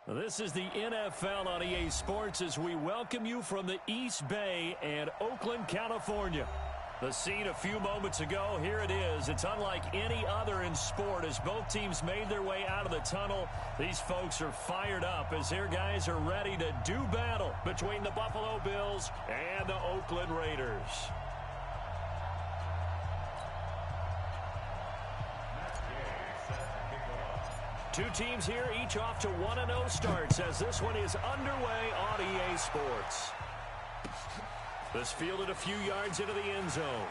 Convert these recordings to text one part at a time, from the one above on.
This is the NFL on EA Sports as we welcome you from the East Bay and Oakland, California. The scene a few moments ago, here it is. It's unlike any other in sport as both teams made their way out of the tunnel. These folks are fired up as their guys are ready to do battle between the Buffalo Bills and the Oakland Raiders. Two teams here, each off to 1-0 starts as this one is underway on EA Sports. This fielded a few yards into the end zone.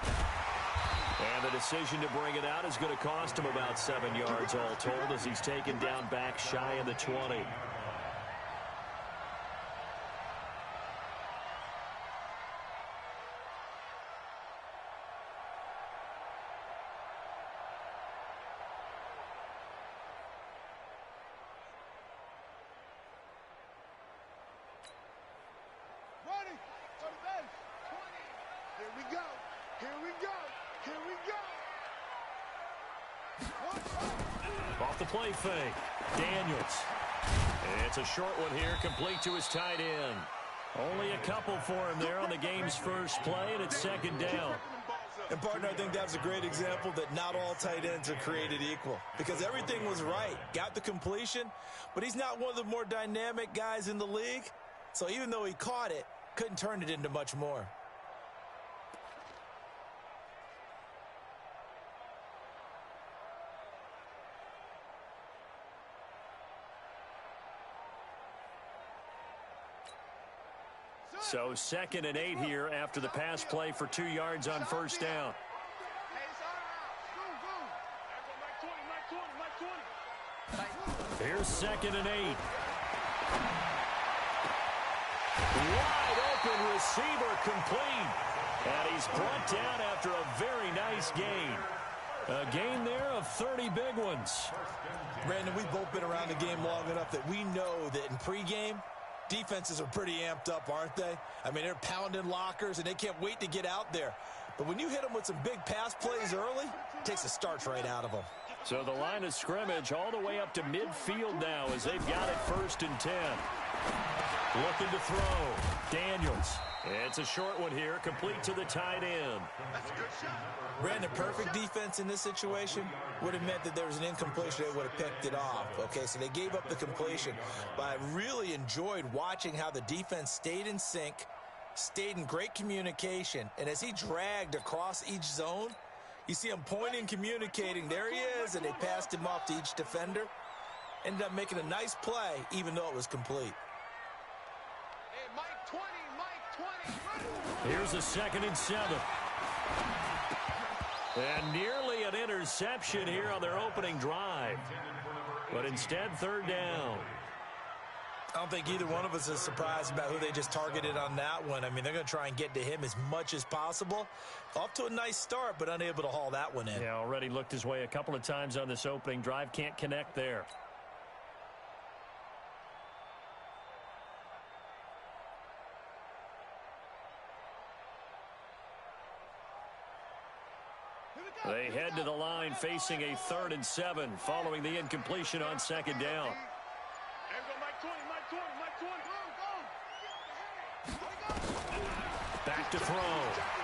And the decision to bring it out is going to cost him about 7 yards all told as he's taken down back shy of the 20. Off the play fake. Daniels. It's a short one here, complete to his tight end. Only a couple for him there on the game's first play, and it's second down. And, partner, I think that was a great example that not all tight ends are created equal because everything was right. Got the completion, but he's not one of the more dynamic guys in the league. So even though he caught it, couldn't turn it into much more. So 2nd and 8 here after the pass play for 2 yards on first down. Here's 2nd and 8. Wide open receiver complete. And he's brought down after a very nice gain. A gain there of 30 big ones. Brandon, we've both been around the game long enough that we know that in pregame, defenses are pretty amped up, aren't they? I mean, they're pounding lockers, and they can't wait to get out there. But when you hit them with some big pass plays early, it takes the starch right out of them. So the line of scrimmage all the way up to midfield now as they've got it 1st and 10. Looking to throw. Daniels. It's a short one here, complete to the tight end. Brandon, perfect defense in this situation would have meant that there was an incompletion. They would have picked it off. Okay, so they gave up the completion. But I really enjoyed watching how the defense stayed in sync, stayed in great communication, and as he dragged across each zone, you see him pointing, communicating. There he is, and they passed him off to each defender. Ended up making a nice play, even though it was complete. Here's a 2nd and 7. And nearly an interception here on their opening drive. But instead, 3rd down. I don't think either one of us is surprised about who they just targeted on that one. I mean, they're going to try and get to him as much as possible. Off to a nice start, but unable to haul that one in. Yeah, already looked his way a couple of times on this opening drive. Can't connect there. They head to the line facing a 3rd and 7 following the incompletion on 2nd down. Back to throw.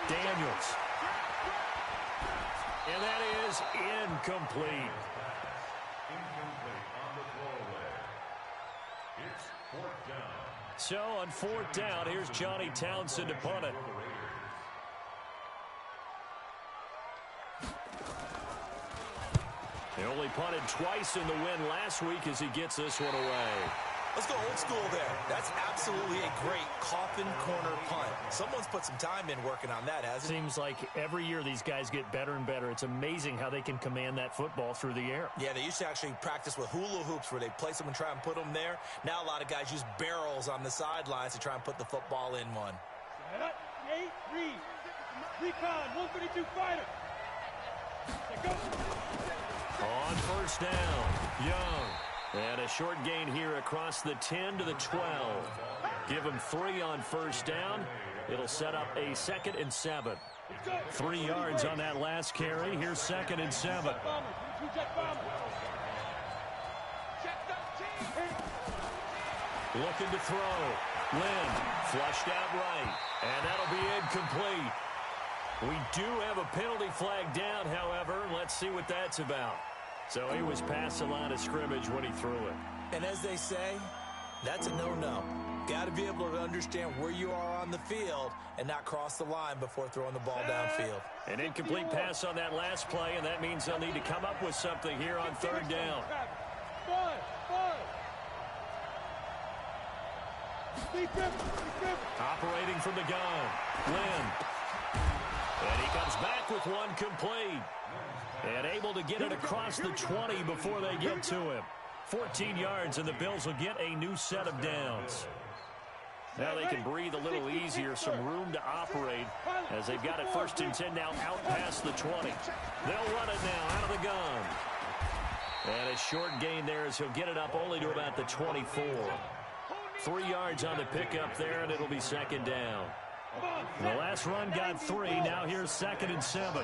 Daniels. And that is incomplete. So on 4th down, here's Johnny Townsend to punt it. They only punted twice in the win last week as he gets this one away. Let's go old school there. That's absolutely a great coffin corner punt. Someone's put some time in working on that, hasn't it? Seems like every year these guys get better and better. It's amazing how they can command that football through the air. Yeah, they used to actually practice with hula hoops where they place them and try and put them there. Now a lot of guys use barrels on the sidelines to try and put the football in one. Set up, 8, read. Recon, 132 fighter. Go. On first down, Young. And a short gain here across the 10 to the 12. Give him 3 on first down. It'll set up a 2nd and 7. 3 yards on that last carry. Here's 2nd and 7. Looking to throw. Lynn flushed out right. And that'll be incomplete. We do have a penalty flag down, however. Let's see what that's about. So he was past the line of scrimmage when he threw it. And as they say, that's a no-no. Got to be able to understand where you are on the field and not cross the line before throwing the ball downfield. An incomplete pass on that last play, and that means they'll need to come up with something here on third down. Operating from the gun. Lynn. And he comes back with one complete. And able to get it across the 20 before they get to him. 14 yards, and the Bills will get a new set of downs. Now they can breathe a little easier, some room to operate as they've got it 1st and 10 now out past the 20. They'll run it now out of the gun. And a short gain there as he'll get it up only to about the 24. 3 yards on the pickup there, and it'll be 2nd down. The last run got 3. Now here's 2nd and 7.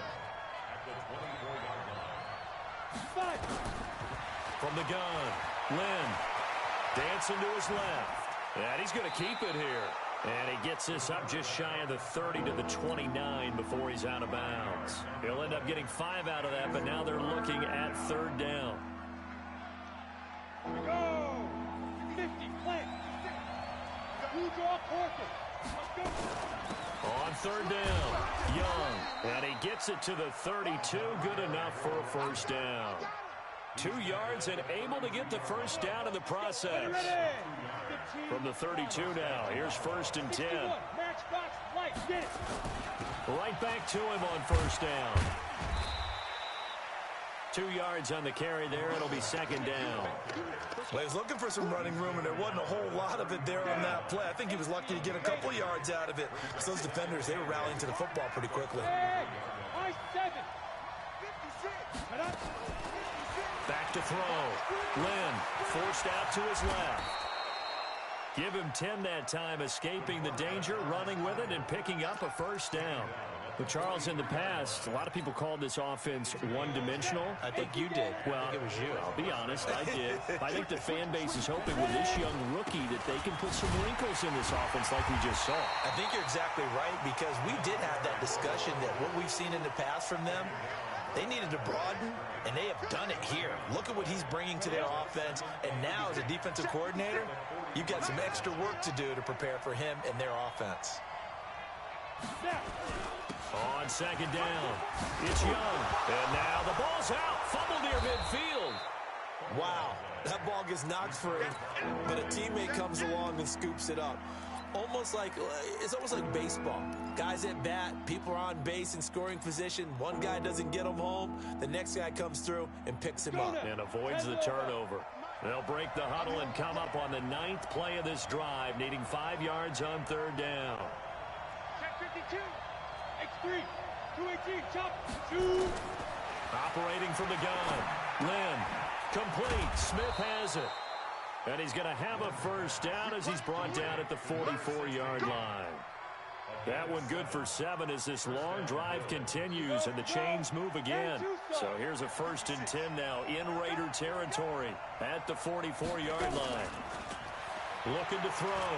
From the gun, Lynn dancing to his left. And he's going to keep it here. And he gets this up just shy of the 30 to the 29 before he's out of bounds. He'll end up getting 5 out of that, but now they're looking at 3rd down. Go! 50, play. You draw quarter. Let's go. On 3rd down, Young. And he gets it to the 32. Good enough for a 1st down. 2 yards and able to get the 1st down in the process. From the 32 now, here's 1st and 10. Right back to him on 1st down. 2 yards on the carry there. It'll be 2nd down. Well, he was looking for some running room, and there wasn't a whole lot of it there on that play. I think he was lucky to get a couple of yards out of it. Because those defenders, they were rallying to the football pretty quickly. Back to throw. Lynn forced out to his left. Give him 10 that time, escaping the danger, running with it, and picking up a 1st down. But Charles, in the past, a lot of people called this offense one-dimensional. I think you did. Well, I think it was you. I'll be honest, I did. I think the fan base is hoping with this young rookie that they can put some wrinkles in this offense like we just saw. I think you're exactly right, because we did have that discussion that what we've seen in the past from them, they needed to broaden, and they have done it here. Look at what he's bringing to their offense, and now as a defensive coordinator, you've got some extra work to do to prepare for him and their offense. On 2nd down, it's Young. And now the ball's out. Fumble near midfield. Wow, that ball gets knocked free, but a teammate comes along and scoops it up. It's almost like baseball. Guys at bat, people are on base in scoring position. One guy doesn't get him home. The next guy comes through and picks him up. And avoids the turnover. They'll break the huddle and come up on the 9th play of this drive, needing 5 yards on 3rd down. Check 52. X3. 218. Chop. 2. Operating from the gun. Lynn. Complete. Smith has it. And he's going to have a 1st down as he's brought down at the 44-yard line. That one good for 7 as this long drive continues and the chains move again. So here's a 1st and 10 now in Raider territory at the 44-yard line. Looking to throw.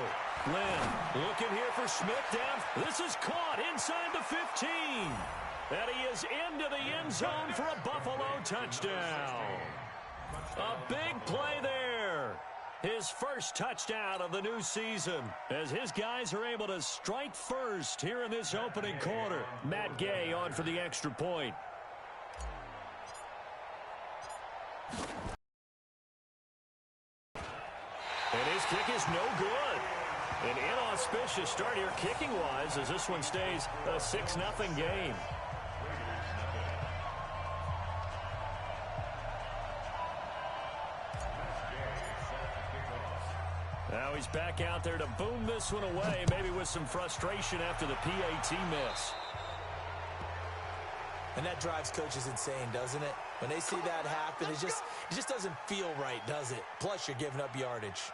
Lynn looking here for Smith down. This is caught inside the 15. And he is into the end zone for a Buffalo touchdown. A big play there. His 1st touchdown of the new season as his guys are able to strike first here in this opening quarter. Matt Gay on for the extra point. And his kick is no good. An inauspicious start here kicking-wise as this one stays a 6-0 game. Now he's back out there to boom this one away, maybe with some frustration after the PAT miss. And that drives coaches insane, doesn't it? When they see that happen, it just doesn't feel right, does it? Plus, you're giving up yardage.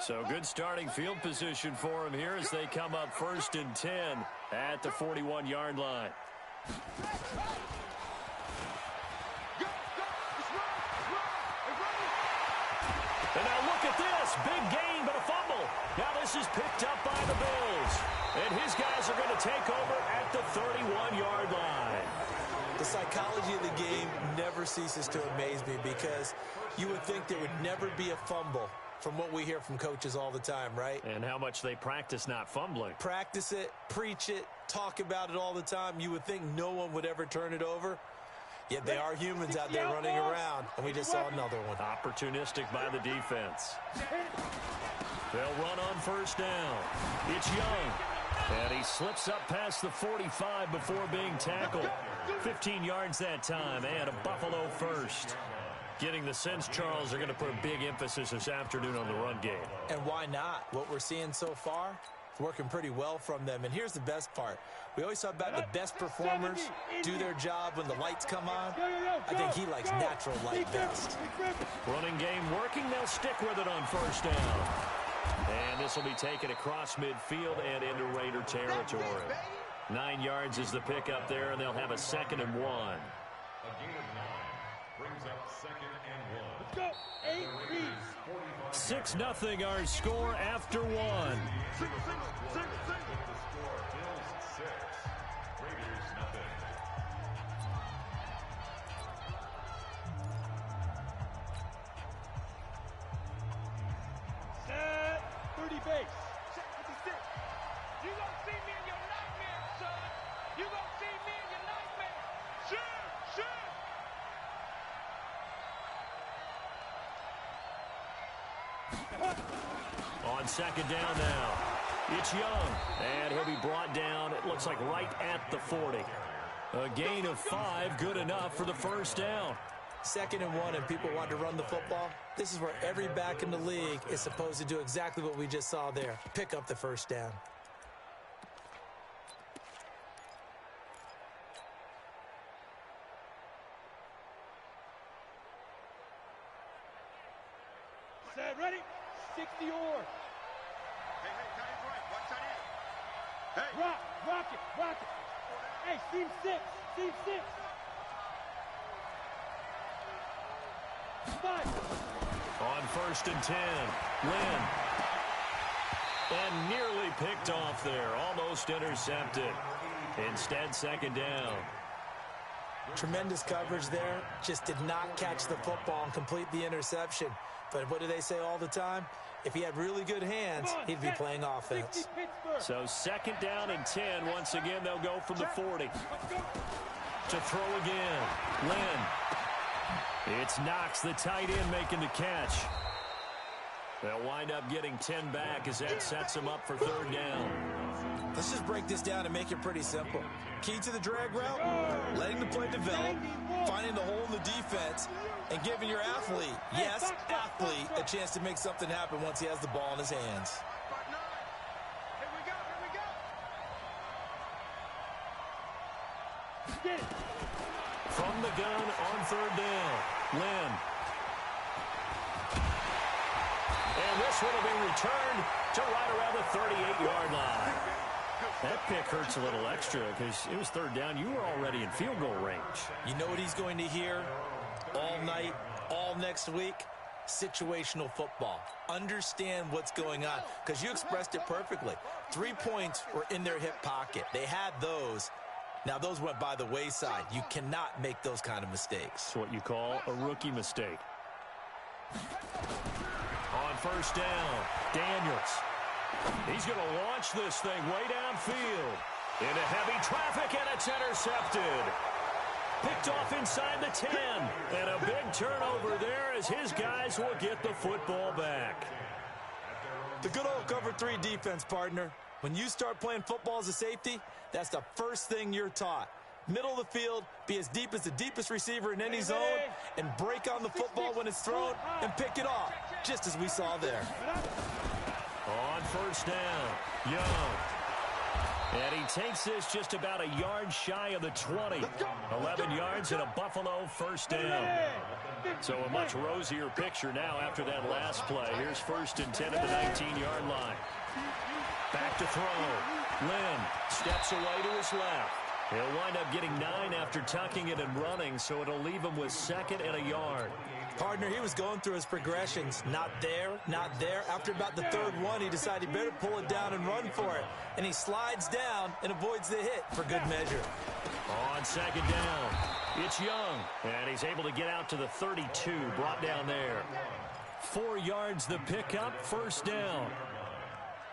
So good starting field position for him here as they come up 1st and 10 at the 41-yard line. And now look at this. Big gain, but a fumble. Now this is picked up by the Bills. And his guys are going to take over at the 31-yard line. The psychology of the game never ceases to amaze me because you would think there would never be a fumble from what we hear from coaches all the time, right? And how much they practice not fumbling. Practice it, preach it, talk about it all the time. You would think no one would ever turn it over. Yet they are humans out there running around, and we just saw another one. Opportunistic by the defense. They'll run on 1st down. It's Young. And he slips up past the 45 before being tackled. 15 yards that time, and a Buffalo first. Getting the sense, Charles, are going to put a big emphasis this afternoon on the run game. And why not? What we're seeing so far, it's working pretty well from them. And here's the best part. We always talk about the best performers do their job when the lights come on. I think he likes natural light best. Running game working. They'll stick with it on 1st down. And this will be taken across midfield and into Raider territory. 9 yards is the pickup there, and they'll have a 2nd and 1. A gain of 9 brings up 2nd and 1. Let's go. 6-0 our score after 1. The score, Bills 6, Raiders nothing. Set 30 base. Check 56. You gonna see me in your nightmare, son. You gonna see me in your nightmare. Shoot. On 2nd down now. It's Young. And he'll be brought down, it looks like right at the 40. A gain of 5, good enough for the 1st down. 2nd and 1 and people want to run the football. This is where every back in the league is supposed to do exactly what we just saw there. Pick up the 1st down. Set, ready? 60 or. Hey, tight end right. Watch tight end. Hey. Rock it. Hey, seam 6. 5. On 1st and 10, Lynn. And nearly picked off there, almost intercepted. Instead, 2nd down. Tremendous coverage there. Just did not catch the football and complete the interception. But what do they say all the time? If he had really good hands, he'd be playing offense. So 2nd down and 10. Once again, they'll go from the 40. To throw again. Lynn. It's Knox, the tight end, making the catch. They'll wind up getting 10 back as that sets them up for 3rd down. Let's just break this down and make it pretty simple. Key to the drag route, letting the play develop, finding the hole in the defense, and giving your athlete, yes, athlete, a chance to make something happen once he has the ball in his hands. Here we go. Get it. From the gun on 3rd down, Lynn. And this one will be returned to right around the 38-yard line. That pick hurts a little extra because it was 3rd down. You were already in field goal range. You know what he's going to hear all night, all next week? Situational football. Understand what's going on because you expressed it perfectly. 3 points were in their hip pocket. They had those. Now, those went by the wayside. You cannot make those kind of mistakes. It's what you call a rookie mistake. On 1st down, Daniels. He's going to launch this thing way downfield. Into heavy traffic, and it's intercepted. Picked off inside the 10. And a big turnover there as his guys will get the football back. The good old cover 3 defense, partner. When you start playing football as a safety, that's the first thing you're taught. Middle of the field, be as deep as the deepest receiver in any zone, and break on the football when it's thrown and pick it off, just as we saw there. On 1st down, Young. And he takes this just about a yard shy of the 20. 11 yards and a Buffalo first down. So a much rosier picture now after that last play. Here's 1st and 10 at the 19-yard line. Back to throw. Lynn steps away to his left. He'll wind up getting 9 after tucking it and running, so it'll leave him with 2nd and a yard. Partner, he was going through his progressions. Not there, not there. After about the 3rd one, he decided he better pull it down and run for it. And he slides down and avoids the hit for good measure. On 2nd down, it's Young. And he's able to get out to the 32, brought down there. 4 yards the pickup, 1st down.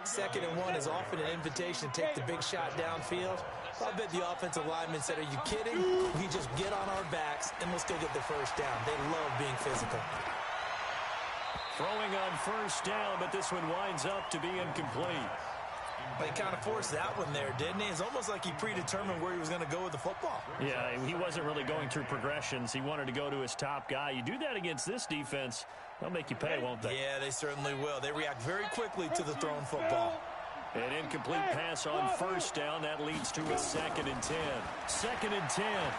2nd and 1 is often an invitation to take the big shot downfield. I bet the offensive lineman said, are you kidding? We just get on our backs and let's go get the 1st down. They love being physical. Throwing on 1st down, but this one winds up to be incomplete. But he kind of forced that one there, didn't he? It's almost like he predetermined where he was going to go with the football. Yeah, he wasn't really going through progressions. He wanted to go to his top guy. You do that against this defense, they'll make you pay, won't they? Yeah, they certainly will. They react very quickly to the thrown football. An incomplete pass on 1st down. That leads to a 2nd and 10. 2nd and 10.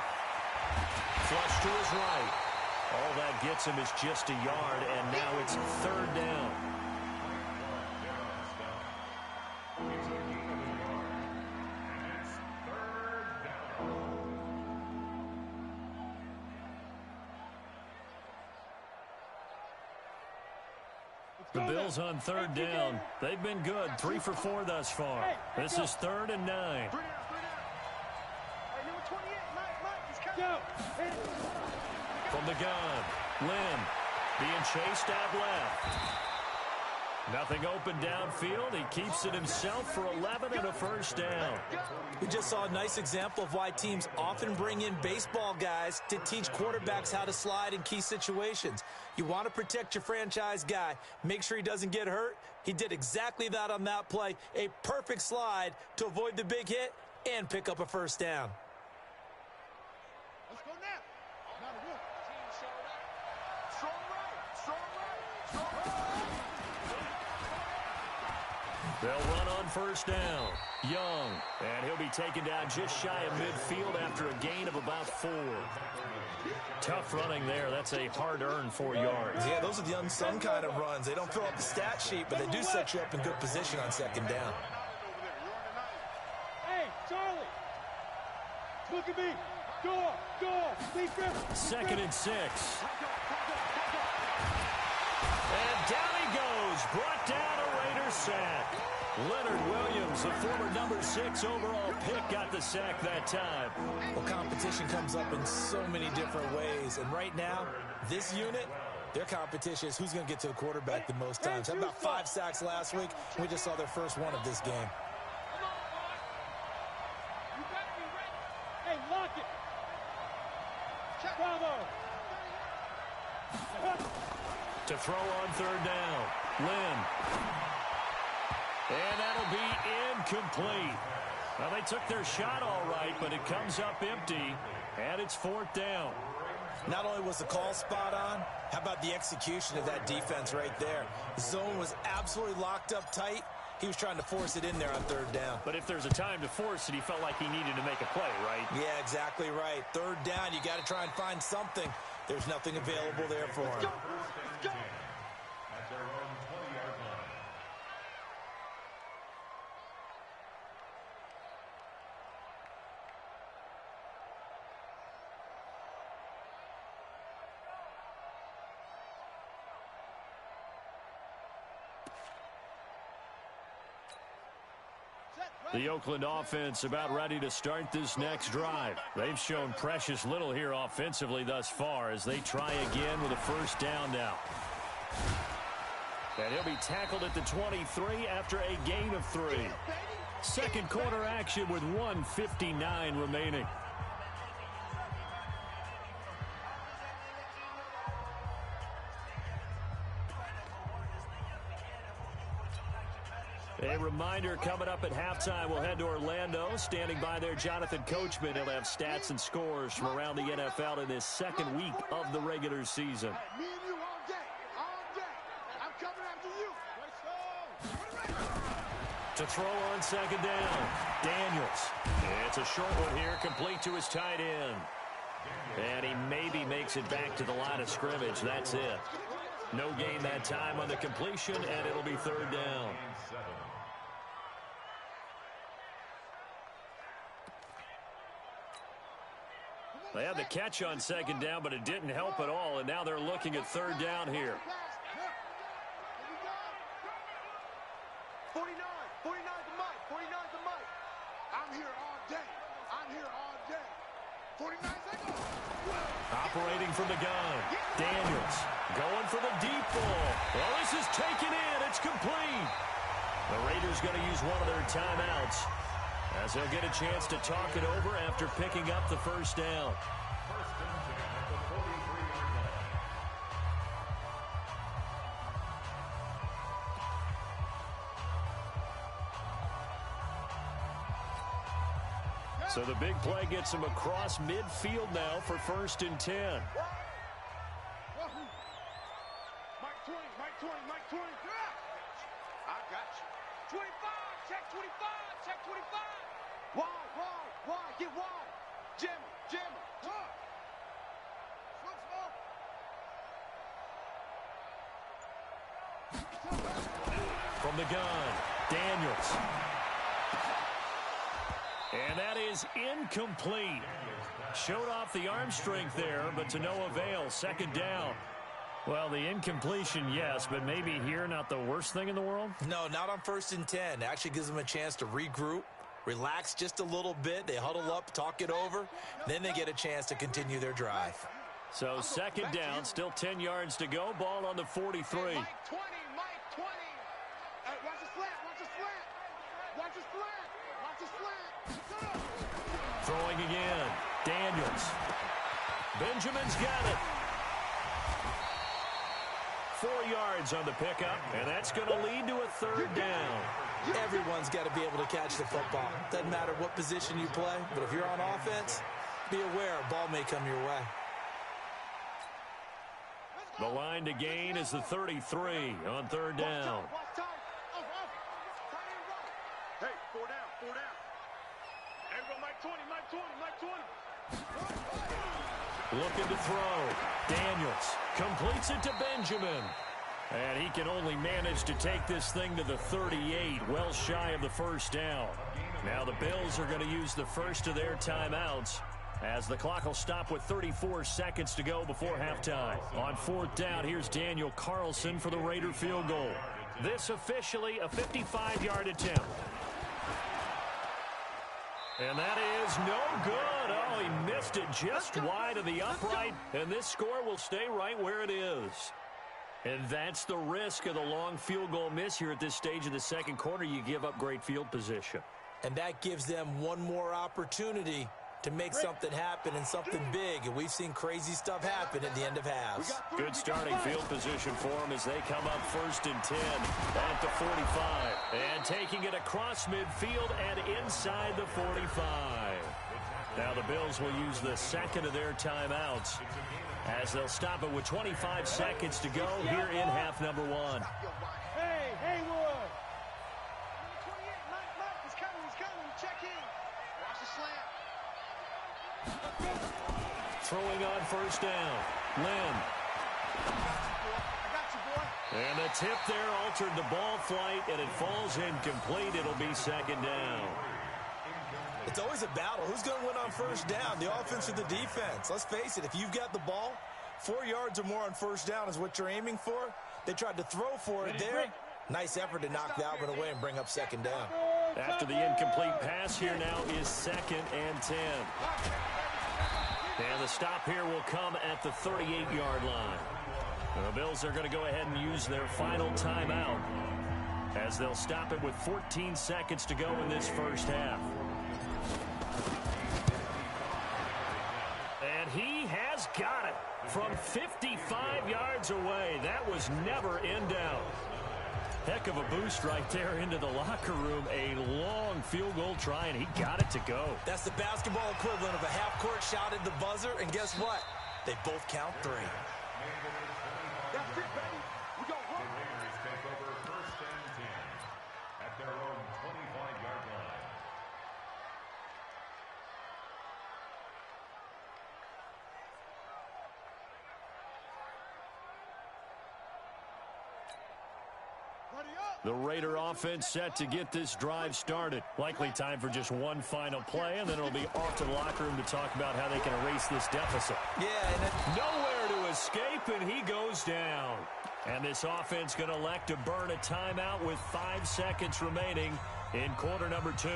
Flush to his right. All that gets him is just a yard, and now it's 3rd down. The Bills on 3rd down. They've been good, 3 for 4 thus far. This is 3rd and 9. From the gun, Lynn being chased out left. Nothing open downfield. He keeps it himself for 11 and a 1st down. We just saw a nice example of why teams often bring in baseball guys to teach quarterbacks how to slide in key situations. You want to protect your franchise guy. Make sure he doesn't get hurt. He did exactly that on that play. A perfect slide to avoid the big hit and pick up a 1st down. Let's go now. Team showed up. Strong right, strong right, strong right. They'll run on 1st down. Young, and he'll be taken down just shy of midfield after a gain of about 4. Tough running there. That's a hard-earned 4 yards. Yeah, those are the unsung kind of runs. They don't fill up the stat sheet, but they do set you up in good position on 2nd down. Hey, Charlie. Look at me. Door. Be careful. 2nd and 6. And down he goes. Brought down a Raider sack. Leonard Williams, the former number 6 overall pick, got the sack that time. Well, competition comes up in so many different ways. And right now, this unit, their competition is who's going to get to the quarterback the most times. Had about 5 sacks last week. We just saw their first one of this game. You better be ready. Hey, lock it. Bravo. To throw on 3rd down. Lynn. And that'll be incomplete. Well, they took their shot all right, but it comes up empty, and it's 4th down. Not only was the call spot on, how about the execution of that defense right there? The zone was absolutely locked up tight. He was trying to force it in there on 3rd down. But if there's a time to force it, he felt like he needed to make a play, right? Yeah, exactly right. 3rd down, you got to try and find something. There's nothing available there for him. Let's go. At their own 20-yard line. The Oakland offense about ready to start this next drive. They've shown precious little here offensively thus far as they try again with a 1st down now. And he'll be tackled at the 23 after a gain of 3. 2nd quarter action with 1:59 remaining. A reminder, coming up at halftime, we'll head to Orlando. Standing by there, Jonathan Coachman. He'll have stats and scores from around the NFL in this 2nd week of the regular season. Me and you all day, all day. I'm coming after you. Let's go. To To throw on second down, Daniels. It's a short one here, complete to his tight end. And he maybe makes it back to the line of scrimmage. That's it. No gain that time on the completion, and it'll be third down. They had the catch on second down, but it didn't help at all, and now they're looking at third down here. 49 the mic, 49 the mic. I'm here all day. I'm here all day. 49 seconds. Operating from the gun, Daniels going for the deep ball. Well, this is taken in. It's complete. The Raiders going to use one of their timeouts as they'll get a chance to talk it over after picking up the first down. First and 10 at the 43-yard line. So the big play gets him across midfield now for first and 10. Mike 20, Mike 20, Mike 20. I got you. 25, check 25, check 25. Wide, get wide. Jam him. From the gun, Daniels. And that is incomplete. Showed off the arm strength there, but to no avail. Second down. Well, the incompletion, yes, but maybe here not the worst thing in the world? No, not on first and 10. Actually gives them a chance to regroup, relax just a little bit. They huddle up, talk it over. Then they get a chance to continue their drive. So second down, still 10 yards to go. Ball on the 43. Mike 20, Mike 20. Hey, watch the slant, watch the slant. Watch the slant, watch the slant. Throwing again, Daniels. Benjamin's got it. 4 yards on the pickup, and that's going to lead to a third down. Everyone's got to be able to catch the football. Doesn't matter what position you play, but if you're on offense, be aware a ball may come your way. The line to gain is the 33 on third down. Hey, 4 down. Everyone, Mike 20, Mike 20, Mike 20. Looking to throw. Daniels completes it to Benjamin. And he can only manage to take this thing to the 38, well shy of the first down. Now the Bills are going to use the first of their timeouts as the clock will stop with 34 seconds to go before halftime. On fourth down, here's Daniel Carlson for the Raider field goal. This officially a 55-yard attempt. And that is no good. Oh, he missed it just wide of the upright, and this score will stay right where it is. And that's the risk of the long field goal miss here at this stage of the second quarter. You give up great field position. And that gives them one more opportunity to make something happen and something big. And we've seen crazy stuff happen at the end of halves. Good starting field position for them as they come up first and 10 at the 45. And taking it across midfield and inside the 45. Now the Bills will use the second of their timeouts as they'll stop it with 25 seconds to go here in half number one. Hey, Haywood. 28, Mike, he's coming, check in. Watch the slant. Throwing on first down, Lynn. I got you, boy. And the tip there altered the ball flight, and it falls incomplete. It'll be second down. It's always a battle. Who's going to win on first down, the offense or the defense? Let's face it, if you've got the ball, 4 yards or more on first down is what you're aiming for. They tried to throw for it there. Nice effort to knock that one away and bring up second down. After the incomplete pass here now is second and 10. And the stop here will come at the 38-yard line. And the Bills are going to go ahead and use their final timeout as they'll stop it with 14 seconds to go in this first half. And he has got it from 55 yards away. That was never in doubt. Heck of a boost right there into the locker room. A long field goal try, and he got it to go. That's the basketball equivalent of a half-court shot at the buzzer, and guess what? They both count 3. That's it, baby. We go The Raiders take over first and 10 at their own The Raider offense set to get this drive started. Likely time for just one final play, and then it'll be off to the locker room to talk about how they can erase this deficit. Yeah, and nowhere to escape, and he goes down. And this offense going to elect to burn a timeout with 5 seconds remaining in quarter number 2.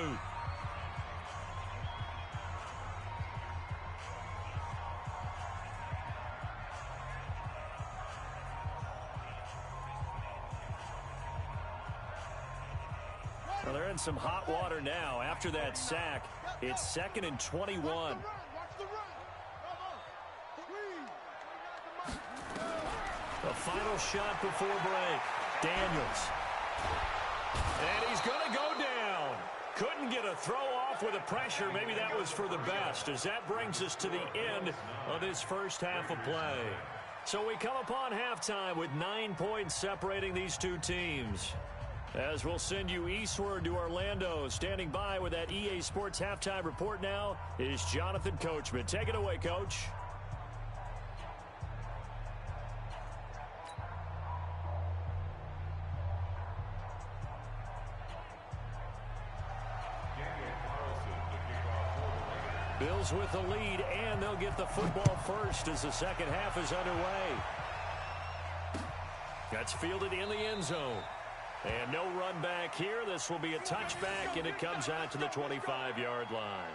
Well, they're in some hot water now. After that sack, it's 2nd and 21. The final shot before break. Daniels. And he's going to go down. Couldn't get a throw off with the pressure. Maybe that was for the best, as that brings us to the end of this first half of play. So we come upon halftime with 9 points separating these two teams. As we'll send you eastward to Orlando, standing by with that EA Sports halftime report now is Jonathan Coachman. Take it away, Coach. Bills with the lead, and they'll get the football first as the second half is underway. That's fielded in the end zone. And no run back here. This will be a touchback, and it comes out to the 25-yard line.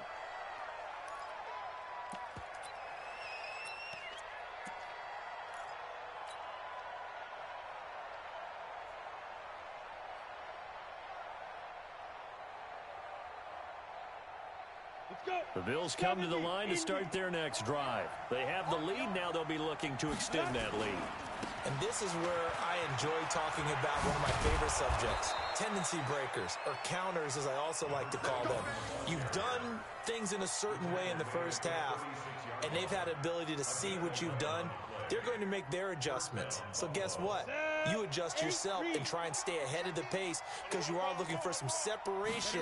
The Bills come to the line to start their next drive. They have the lead. Now they'll be looking to extend that lead. And this is where I enjoy talking about one of my favorite subjects, tendency breakers, or counters as I also like to call them. You've done things in a certain way in the first half, and they've had the ability to see what you've done. They're going to make their adjustments. So guess what? You adjust yourself and try and stay ahead of the pace because you are looking for some separation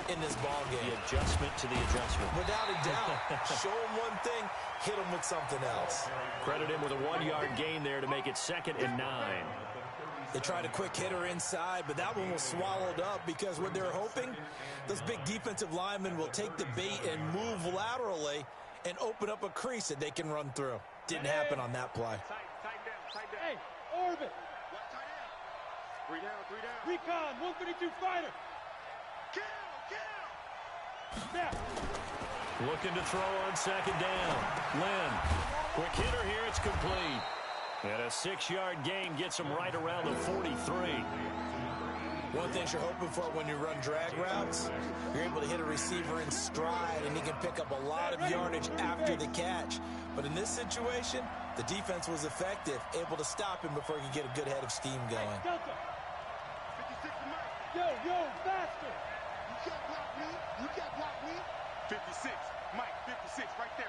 in this ball game. The adjustment to the adjustment. Without a doubt. Show them one thing, hit them with something else. Credit him with a 1-yard gain there to make it 2nd and 9. They tried a quick hitter inside, but that one was swallowed up because what they're hoping, those big defensive linemen will take the bait and move laterally and open up a crease that they can run through. Didn't happen on that play. Hey, orbit. 3 down. Recon, 132 fighter. Kill. Snap. Looking to throw on 2nd down. Lynn. Quick hitter here. It's complete. And a 6-yard gain gets him right around the 43. One thing you're hoping for when you run drag routes, you're able to hit a receiver in stride, and he can pick up a lot of yardage after the catch. But in this situation, the defense was effective, able to stop him before he could get a good head of steam going. Delta. 56 Mike. Yo, faster. You can't block me. 56. Mike, 56. Right there.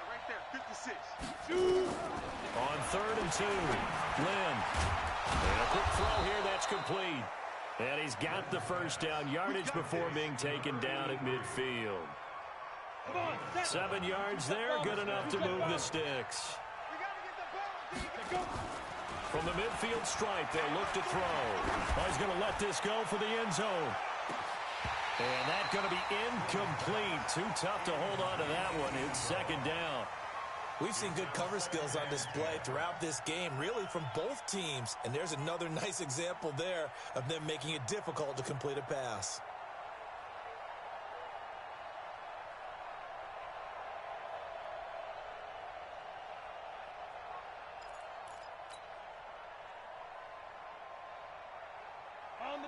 56. On 3rd and 2. Lynn. And a quick throw here. That's complete. And he's got the first down yardage before being taken down at midfield. 7 yards there, good enough to move the sticks. From the midfield stripe, they'll look to throw. Oh, he's going to let this go for the end zone. And that's going to be incomplete. Too tough to hold on to that one. It's 2nd down. We've seen good cover skills on display throughout this game, really from both teams. And there's another nice example there of them making it difficult to complete a pass.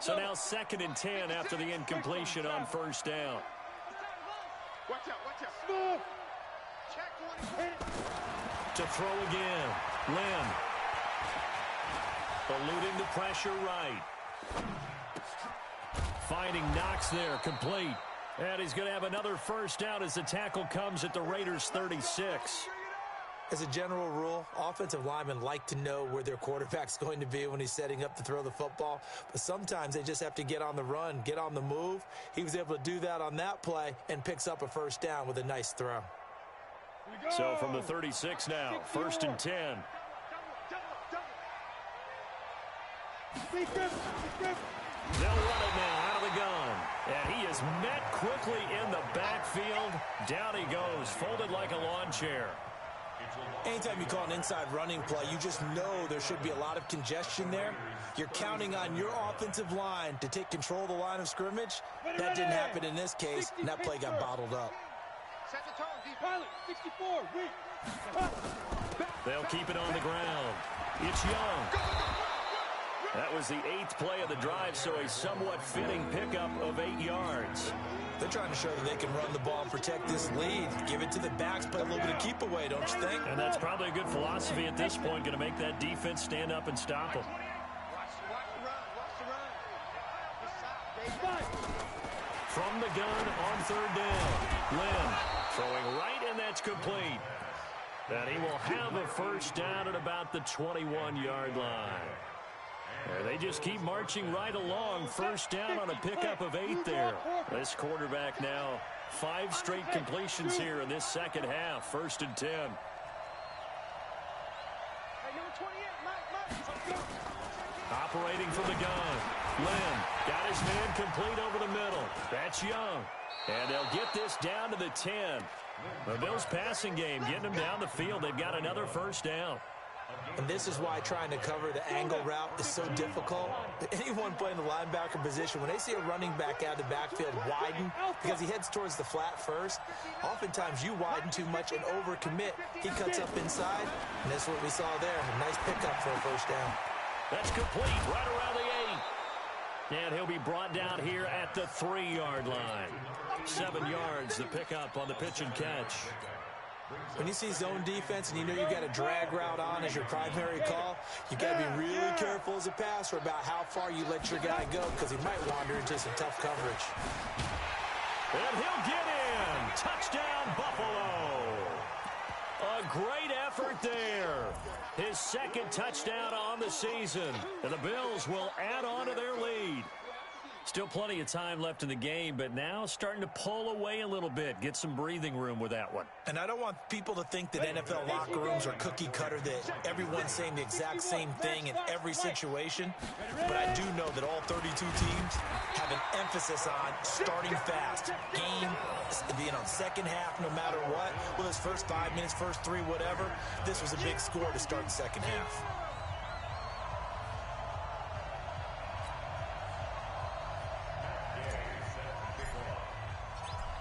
So now 2nd and 10 after the incompletion on 1st down. Watch out. Smooth. To throw again. Lynn. Eluding the pressure right. Finding Knox there, complete. And he's going to have another first down as the tackle comes at the Raiders' 36. As a general rule, offensive linemen like to know where their quarterback's going to be when he's setting up to throw the football. But sometimes they just have to get on the run, get on the move. He was able to do that on that play and picks up a first down with a nice throw. So from the 36 now, 1st and 10. They'll run it now out of the gun. And he is met quickly in the backfield. Down he goes, folded like a lawn chair. Anytime you call an inside running play, you just know there should be a lot of congestion there. You're counting on your offensive line to take control of the line of scrimmage. That didn't happen in this case, and that play got bottled up. Set the tone, D-Pilot, 64, They'll keep it on the ground. It's Young. That was the 8th play of the drive, so a somewhat fitting pickup of 8 yards. They're trying to show that they can run the ball and protect this lead. Give it to the backs, play a little bit of keep away, don't you think? And that's probably a good philosophy at this point, going to make that defense stand up and stop them. From the gun on 3rd down, Lynn throwing right, and that's complete. And he will have a first down at about the 21-yard line. They just keep marching right along. First down on a pickup of 8 there. This quarterback now 5 straight completions here in this second half. 1st and 10. Operating from the gun. Lynn got his man complete over the middle. That's Young. And they'll get this down to the 10. The Bills' passing game getting them down the field. They've got another first down. And this is why trying to cover the angle route is so difficult. Anyone playing the linebacker position, when they see a running back out of the backfield widen because he heads towards the flat first, oftentimes you widen too much and overcommit. He cuts up inside, and that's what we saw there. A nice pickup for a first down. That's complete right around the 8. And he'll be brought down here at the 3-yard line. 7 yards, the pickup on the pitch and catch. When you see zone defense and you know you've got a drag route on as your primary call, you got to be really careful as a passer about how far you let your guy go because he might wander into some tough coverage. And he'll get in. Touchdown, Buffalo. A great effort there. His 2nd touchdown on the season. And the Bills will add on to their lead. Still plenty of time left in the game, but now starting to pull away a little bit. Get some breathing room with that one. And I don't want people to think that NFL locker rooms are cookie cutter, that everyone's saying the exact same thing in every situation. But I do know that all 32 teams have an emphasis on starting fast. Game being on second half no matter what. Well, his first 5 minutes, first 3, whatever. This was a big score to start the second half.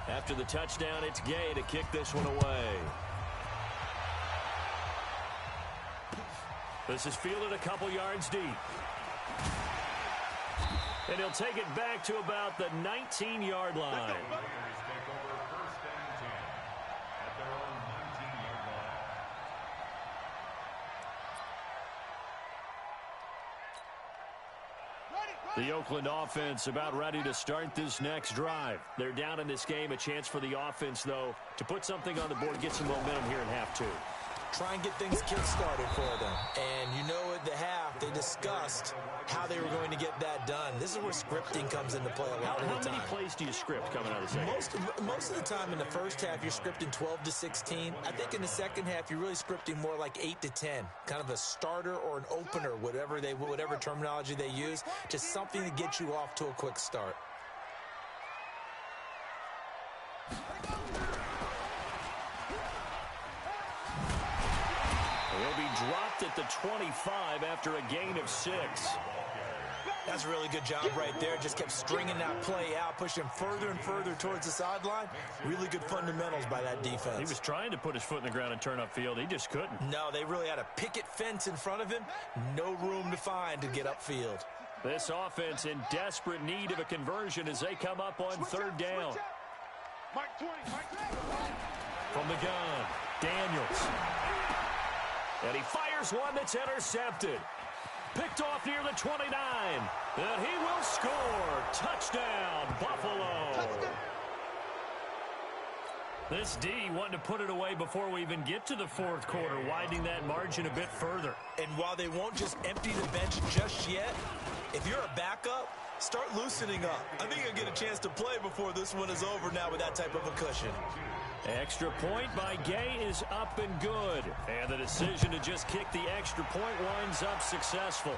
After the touchdown, it's Gay to kick this one away. This is fielded a couple yards deep. And he'll take it back to about the 19-yard line. The Oakland offense about ready to start this next drive. They're down in this game. A chance for the offense, though, to put something on the board, get some momentum here in half 2. Try and get things kick-started for them. And you know at the half, they discussed how they were going to get that done. This is where scripting comes into play a lot of the time. How many plays do you script coming out of the second? Most of the time in the first half, you're scripting 12 to 16. I think in the second half, you're really scripting more like 8 to 10. Kind of a starter or an opener, whatever terminology they use. Just something to get you off to a quick start. Dropped at the 25 after a gain of 6. That's a really good job right there. Just kept stringing that play out, pushing him further and further towards the sideline. Really good fundamentals by that defense. He was trying to put his foot in the ground and turn upfield. He just couldn't. No, they really had a picket fence in front of him. No room to find to get upfield. This offense in desperate need of a conversion as they come up on 3rd down. From the gun, Daniels. And he fires one that's intercepted. Picked off near the 29. And he will score. Touchdown, Buffalo. This D wanting to put it away before we even get to the 4th quarter, widening that margin a bit further. And while they won't just empty the bench just yet, if you're a backup, start loosening up. I think you'll get a chance to play before this one is over now with that type of a cushion. Extra point by Gay is up and good. And the decision to just kick the extra point winds up successful.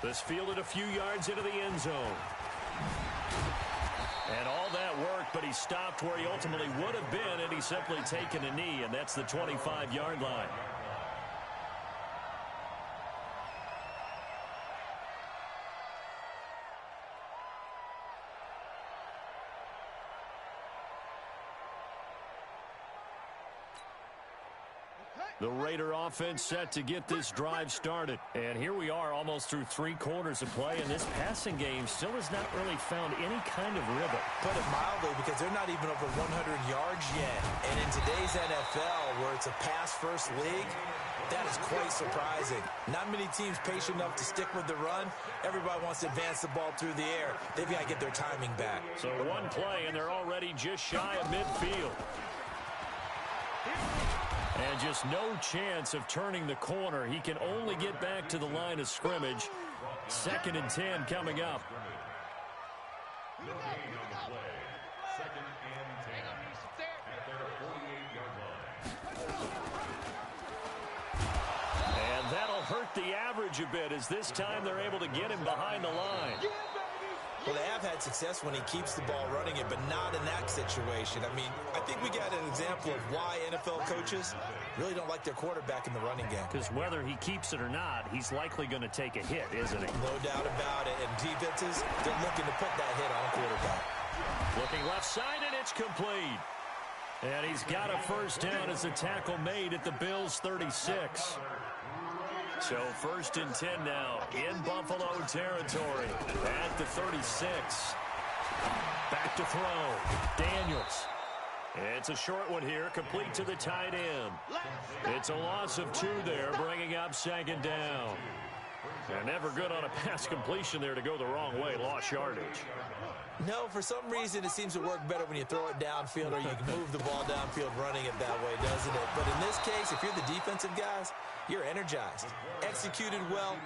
This fielded a few yards into the end zone. And all that worked, but he stopped where he ultimately would have been, and he's simply taken a knee, and that's the 25-yard line. The Raider offense set to get this drive started. And here we are almost through 3 quarters of play, and this passing game still has not really found any kind of rhythm. Put it mildly, because they're not even over 100 yards yet. And in today's NFL, where it's a pass-first league, that is quite surprising. Not many teams patient enough to stick with the run. Everybody wants to advance the ball through the air. They've got to get their timing back. So one play, and they're already just shy of midfield. And just no chance of turning the corner. He can only get back to the line of scrimmage. 2nd and 10 coming up. The gain on the play. 2nd and 10. At their 48-yard line. And that'll hurt the average a bit, as this time they're able to get him behind the line. Well, they have had success when he keeps the ball running it, but not in that situation. I mean, I think we got an example of why NFL coaches really don't like their quarterback in the running game. Because whether he keeps it or not, he's likely going to take a hit, isn't he? No doubt about it. And defenses, they're looking to put that hit on a quarterback. Looking left side, and it's complete. And he's got a first down as the tackle made at the Bills' 36. So 1st and 10 now in Buffalo territory at the 36. Back to throw. Daniels. It's a short one here, complete to the tight end. It's a loss of 2 there, bringing up 2nd down. And never good on a pass completion there to go the wrong way. Lost yardage. No, for some reason it seems to work better when you throw it downfield, or you can move the ball downfield running it that way, doesn't it? But in this case, if you're the defensive guys, you're energized, executed well,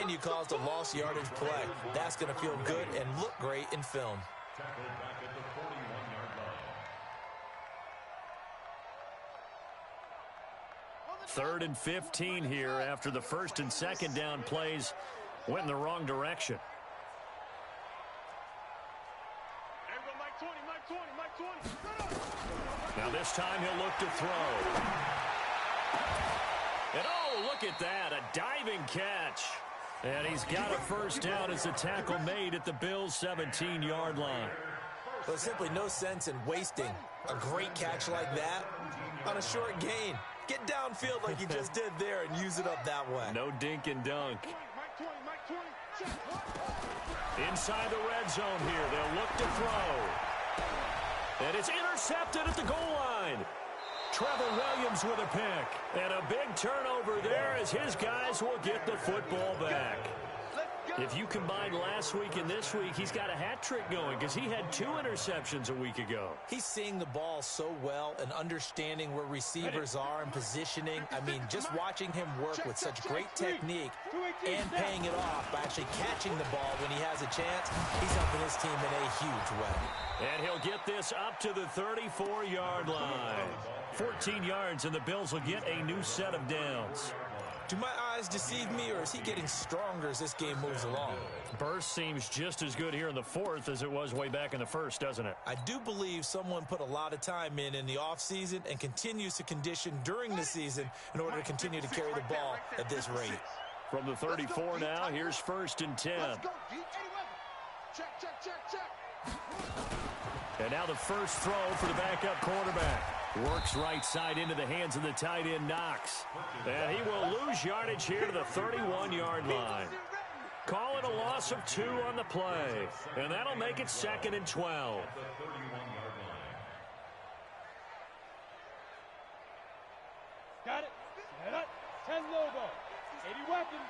and you caused a lost yardage play. That's going to feel good and look great in film. Tackled back at the 41-yard line. 3rd and 15 here after the 1st and 2nd down plays went in the wrong direction. Now this time he'll look to throw. And oh, look at that, a diving catch. And he's got a first down as the tackle made at the Bills' 17-yard line. There's simply no sense in wasting a great catch like that on a short gain. Get downfield like you just did there and use it up that way. No dink and dunk. Inside the red zone here, they'll look to throw. And it's intercepted at the goal line. Trevor Williams with a pick. And a big turnover there as his guys will get the football back. If you combine last week and this week, he's got a hat trick going because he had 2 interceptions a week ago. He's seeing the ball so well and understanding where receivers are and positioning. I mean, just watching him work with such great technique and paying it off by actually catching the ball when he has a chance, he's helping his team in a huge way. And he'll get this up to the 34-yard line. 14 yards, and the Bills will get a new set of downs. Do my eyes deceive me, or is he getting stronger as this game moves along? Burst seems just as good here in the 4th as it was way back in the 1st, doesn't it? I do believe someone put a lot of time in the offseason and continues to condition during the season in order to continue to carry the ball at this rate. From the 34 now, here's 1st and 10. And now the first throw for the backup quarterback. Works right side into the hands of the tight end, Knox. And he will lose yardage here to the 31-yard line. Call it a loss of 2 on the play. And that'll make it 2nd and 12. Got it. Set up. 10 logo. 80 weapon.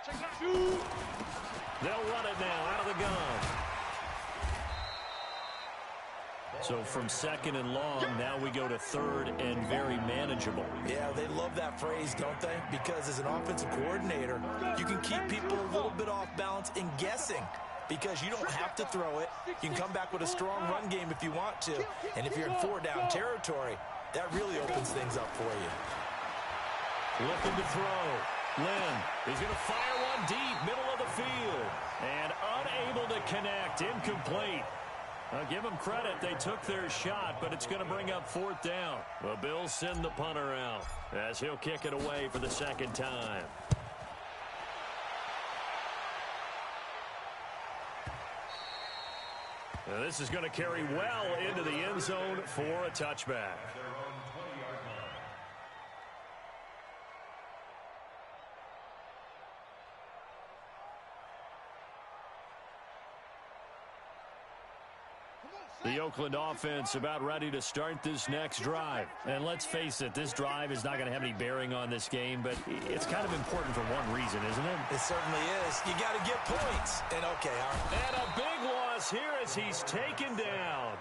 Check it out. Shoot. They'll run it now out of the gun. So from 2nd and long, now we go to 3rd and very manageable. Yeah, they love that phrase, don't they? Because as an offensive coordinator, you can keep people a little bit off balance and guessing. Because you don't have to throw it. You can come back with a strong run game if you want to. And if you're in 4-down territory, that really opens things up for you. Looking to throw. Lynn is going to fire one deep, middle of the field. And unable to connect, incomplete. I'll give them credit. They took their shot, but it's going to bring up 4th down. The Bills send the punter out as he'll kick it away for the 2nd time. Now this is going to carry well into the end zone for a touchback. The Oakland offense about ready to start this next drive. And let's face it, this drive is not going to have any bearing on this game, but it's kind of important for one reason, isn't it? It certainly is. You got to get points. And okay, and a big loss here as he's taken down.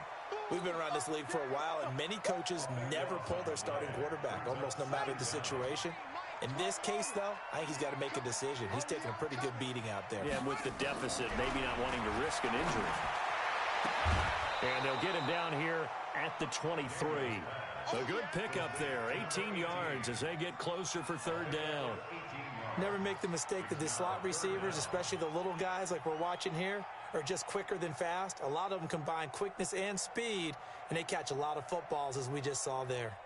We've been around this league for a while, and many coaches never pull their starting quarterback, almost no matter the situation. In this case, though, I think he's got to make a decision. He's taking a pretty good beating out there. Yeah, and with the deficit, maybe not wanting to risk an injury. And they'll get him down here at the 23. A good pickup there, 18 yards as they get closer for 3rd down. Never make the mistake that the slot receivers, especially the little guys like we're watching here, are just quicker than fast. A lot of them combine quickness and speed, and they catch a lot of footballs, as we just saw there.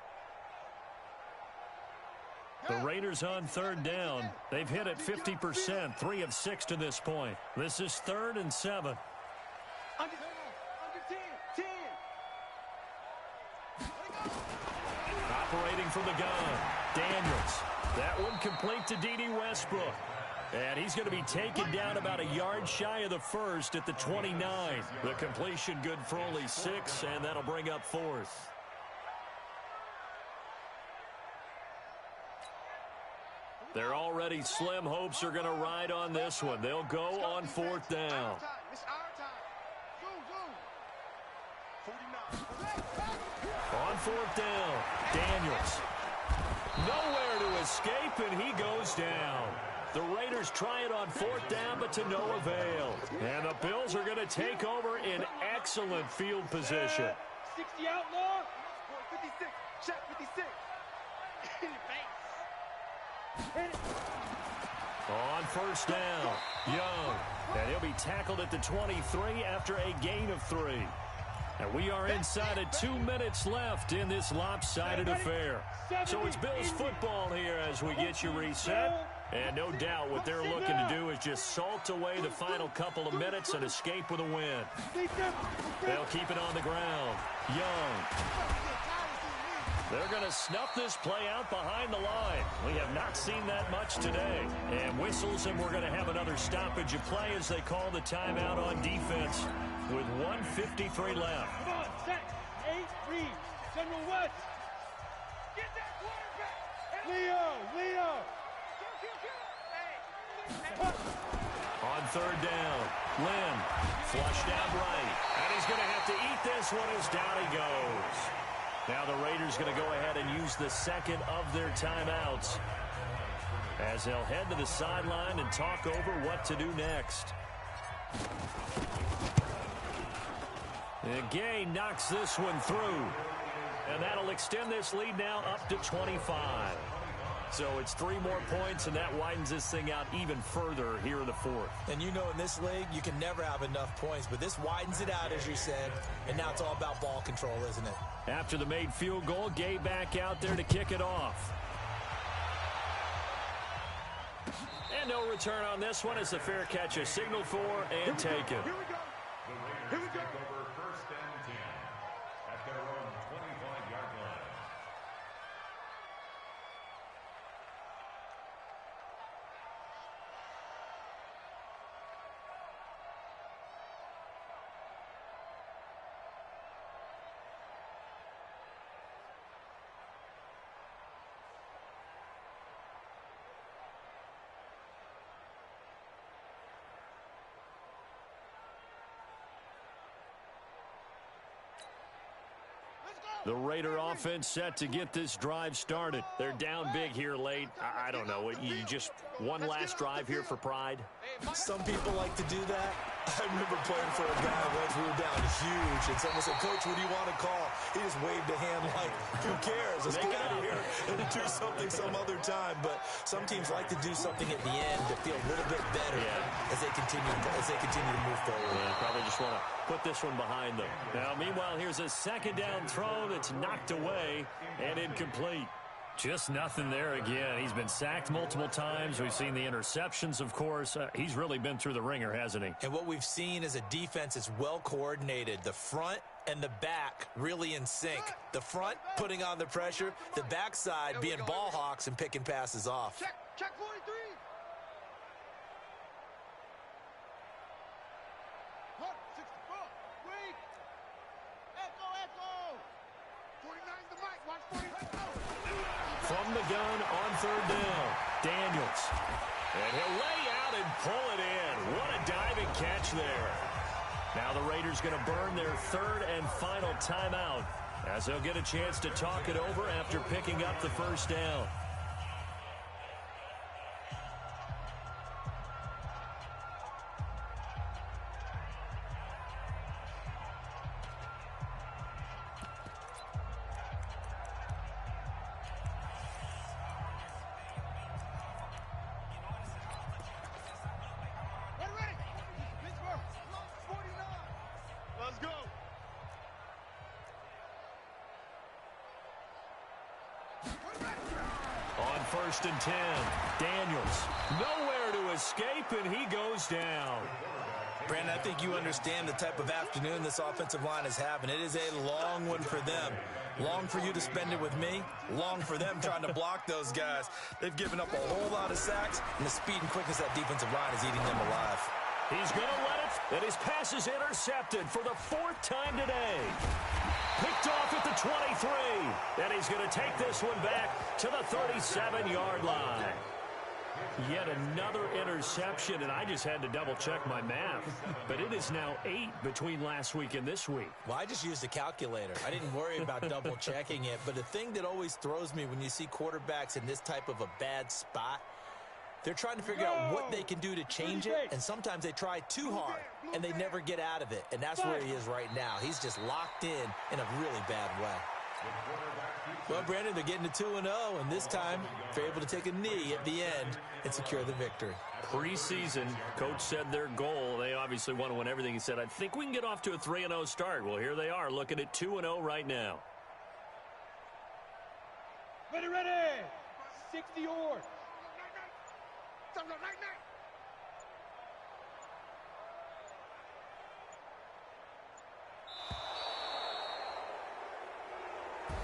The Raiders on 3rd down. They've hit it 50%, 3 of 6 to this point. This is 3rd and 7. Under 10. Operating from the gun, Daniels. That one complete to D.D. Westbrook. And he's going to be taken down about a yard shy of the 1st at the 29. The completion good for only 6, and that'll bring up 4th. Their already slim hopes are going to ride on this one. They'll go on 4th down. On 4th down, Daniels. Nowhere to escape, and he goes down. The Raiders try it on 4th down, but to no avail. And the Bills are going to take over in excellent field position. 60 outlaw. 56. Check 56. On 1st down, Young. And he'll be tackled at the 23 after a gain of 3. And we are inside of 2 minutes left in this lopsided affair. So it's Bills football here as we get you reset. And no doubt what they're looking to do is just salt away the final couple of minutes and escape with a win. They'll keep it on the ground. Young. They're going to snuff this play out behind the line. We have not seen that much today. And whistles, and we're going to have another stoppage of play as they call the timeout on defense with 1:53 left. Come on, set. 8 reads. General West. Get that quarterback. Leo. On 3rd down, Lynn flushed out right. And he's going to have to eat this one as down he goes. Now the Raiders going to go ahead and use the 2nd of their timeouts as they'll head to the sideline and talk over what to do next. And Gay knocks this one through. And that'll extend this lead now up to 25. So it's 3 more points, and that widens this thing out even further here in the 4th. And you know in this league, you can never have enough points, but this widens it out, as you said, and now it's all about ball control, isn't it? After the made field goal, Gay back out there to kick it off. And no return on this one as the fair catch is signaled for and taken. Here we go. Here we go. Over 1st and 10 at their own 25-yard line. The Raider offense set to get this drive started. They're down big here late. I don't know. You just one last drive here for pride? Some people like to do that. I remember playing for a guy once. We were down huge, and someone said, "Coach, what do you want to call?" He just waved a hand like, "Who cares? Let's get out of here and do something some other time." But some teams like to do something at the end to feel a little bit better as they continue to move forward. Yeah, probably just want to put this one behind them. Now, meanwhile, here's a second down throw that's knocked away and incomplete. Just nothing there again. He's been sacked multiple times. We've seen the interceptions, of course. He's really been through the ringer, hasn't he? And what we've seen is a defense that's well coordinated. The front and the back really in sync. The front putting on the pressure. The backside being ball hawks and picking passes off. Check 43. Hut, 64. Wait. Echo. 49's the mic. Watch 49. From the gun on third down, Daniels. And he'll lay out and pull it in. What a diving catch there. Now the Raiders going to burn their third and final timeout as they'll get a chance to talk it over after picking up the first down. Let's go. On first and 10, Daniels. Nowhere to escape, and he goes down. Brandon, I think you understand the type of afternoon this offensive line is having. It is a long one for them. Long for you to spend it with me. Long for them trying to block those guys. They've given up a whole lot of sacks, and the speed and quickness of that defensive line is eating them alive. He's going to let it, and his pass is intercepted for the fourth time today. Picked off at the 23, and he's going to take this one back to the 37-yard line. Yet another interception, and I just had to double-check my math. But it is now 8 between last week and this week. Well, I just used a calculator. I didn't worry about double-checking it. But the thing that always throws me when you see quarterbacks in this type of a bad spot, they're trying to figure out what they can do to change it, and sometimes they try too hard, and they never get out of it. And that's where he is right now. He's just locked in a really bad way. Well, Brandon, they're getting to 2-0, and this time they're able to take a knee at the end and secure the victory. Preseason, coach said their goal, they obviously want to win everything. He said, I think we can get off to a 3-0 start. Well, here they are looking at 2-0 right now. Ready. 60 yards.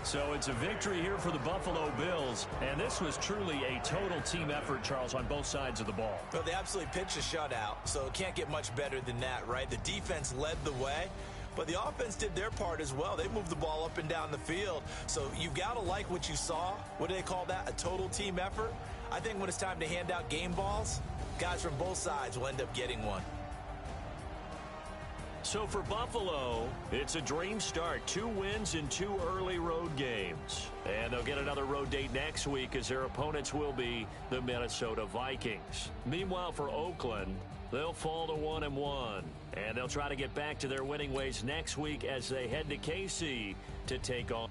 So it's a victory here for the Buffalo Bills, and this was truly a total team effort, Charles, on both sides of the ball. Well, they absolutely pitched a shutout, so it can't get much better than that, right? The defense led the way, but the offense did their part as well. They moved the ball up and down the field, so you've got to like what you saw. What do they call that? A total team effort? I think when it's time to hand out game balls, guys from both sides will end up getting one. So for Buffalo, it's a dream start. 2 wins in 2 early road games. And they'll get another road date next week as their opponents will be the Minnesota Vikings. Meanwhile, for Oakland, they'll fall to 1-1. And they'll try to get back to their winning ways next week as they head to KC to take on